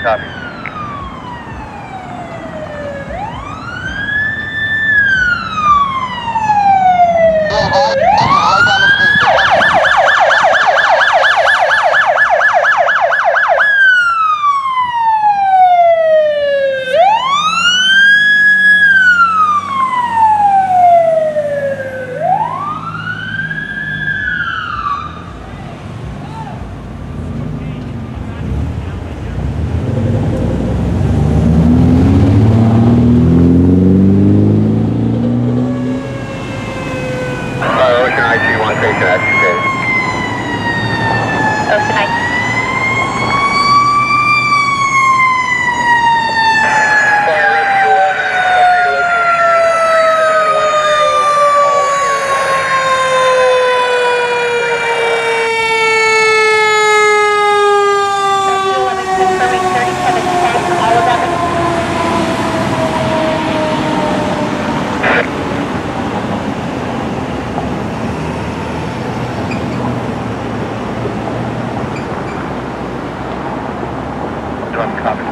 Copy. Ocean I-21 station at Chicago. Ocean I. Fire Rescue 11, update location 3710, Rescue 11 confirming 3710, all 11. Copy.